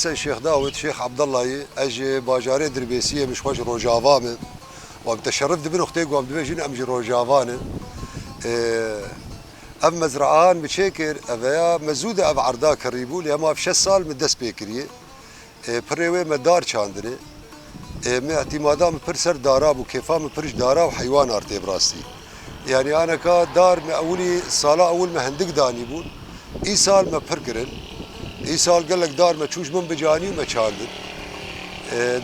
حسن شيخ داود شيخ عبد الله اجي باجاري دربيسيه مش خوش روجافام ومتشرف دبن اختي قام دبيجين امجي روجافان ام مزرعان بشكر افيا مزوده اف عرضا كريبو لي ما في 6 سال من دس بيكريه بريوي مدار چاندني ما اعتمادا من برسر دارا بو كيفا من برج دارا وحيوان ارتي براستي يعني انا كا دار من اولي صاله اول ما هندق داني بون اي سال ما بركرن اي سال قال لك دار ما تشوش من بجاني وما چاندن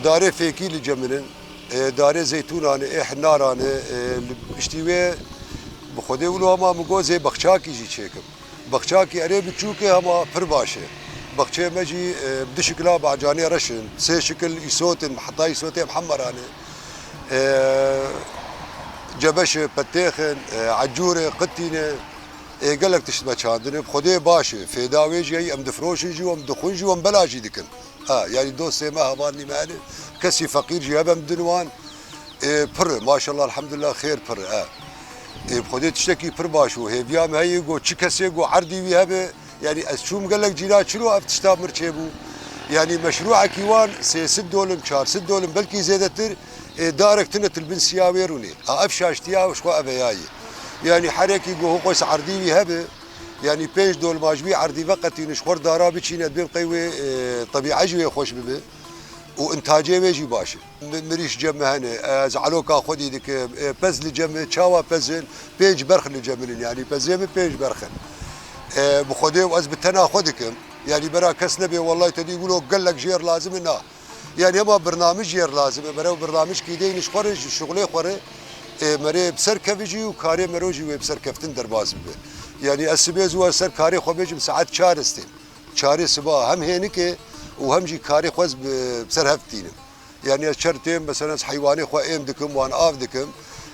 داري فيكي لجمنن داري زيتونان حناران اشتيوي بخوده ولو هما مگوزه بخچاکی جی چیکم بخچاکی اره بچوکه هما پر باشه بخچه مجی بدشکلا بعجانی رشن سه شکل ایسوتن محطای ایسوتن محمرانه جبش پتیخن عجوره قطینه قالك تشتبه چاندنه بخوده باشه فیداوی جی ام دفروشی جو ام دخون جو ام بلاجی دکن يعني دوستي ما هباني معنا كسي فقير جي هبم دنوان پر ما شاء الله الحمد لله خير پر بخودی تشتکی پر باشو هیویا مهی گو چی کسی گو عردی وی هبه يعني اشوم قال لك جينا شنو افتشتاب مرچبو يعني مشروع كيوان $6 $4 بلكي زيادتر دارك تنت البنسيا ويروني افشاشتيا وشكو ابياي يعني حركي جو قوس عردي وي هبه يعني $5 ماجبي عردي وقتي نشخور دارا بتشينت بين قيوي طبيعه جوي خوش ببه وانتاجي ويجي باشه مريش جم هنا زعلوكا خدي ديك بز لجم تشاوا بزن بيج برخ لجملين يعني بزيم بيج برخن بخدي واز بتنا خدكم يعني برا كس نبي والله تدي يقولوا قال لك جير لازم لنا يعني ما برنامج جير لازم برا برنامج كيدين خرج شغله خره مري بسر كفجي وكاري مروجي وبسر كفتن درباز به يعني اسبيز وسر كاري خو بيجم ساعات شارستين شاري صباح هم هينك وهم جي كاري خوز بسر هفتينم يعني شرتين مثلا حيواني خو ام دكم وان اف دكم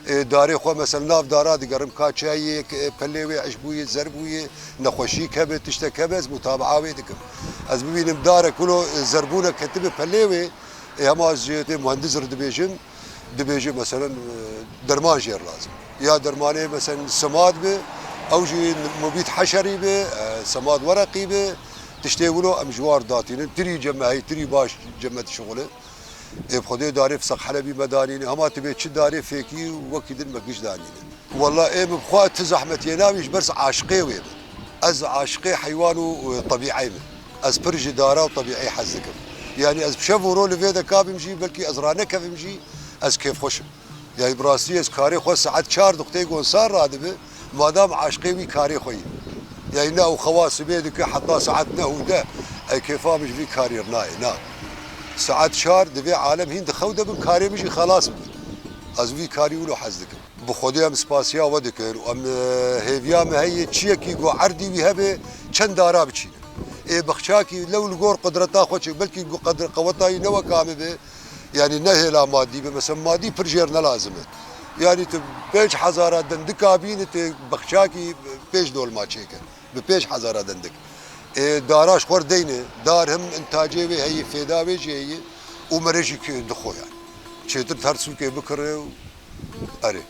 داري خو مثلا ناف دارا دقرم كاتشاي بلوي عشبوي زربوي نخوشي كبت تشتكبز متابعه دكم از ببينم دار كله زربونه كتب بلوي اما جيتي مهندس دبيجي مثلا درمان جير لازم يا درماني مثلا سماد به او جي مبيد حشري به سماد ورقي به تشتغلوا ام جوار داتين تري جمعي تري باش جمعت شغله بخدي داري فسق حلبي مدانين هما تبي تش داري فيكي وكيد المكش دانين والله ايه بخوات زحمه ينامش بس عاشقي وين از عاشقي حيوان وطبيعي از برج دارا وطبيعي حزكم يعني از بشوفوا رول فيدا كاب يمشي بلكي ازرانه كيف يمشي از كيف خوش يعني براسي از كاري خو ساعات 4 دقيقه صار رادبه ما دام عاشقي وي كاري خوي يعني ناو خواص بيدك حتى ساعات نهو ده اي كيفا مش في كارير ناي نا ساعات شهر دبي عالم هند خوده بن كاري مش خلاص از في كاري ولو حزدك بخودي ام سباسيا ودكر ام هيفيا ما هي تشيكي جو عردي وهبه چند دارا بچي اي بخشاكي لو الجور قدرتها خوش بلكي قدر قوتها نو كامله يعني نهلا مادي مثلا مادي برجير لازمه يعني بيج حزارة دندك كابين بخشاكي بيج دول ما تشيكن ببيج حزارة دندك داراش خور دينه دار هم انتاجي وي هي فيداوي جي ومرجي دخو يعني شيتر ترسو كي بكره اري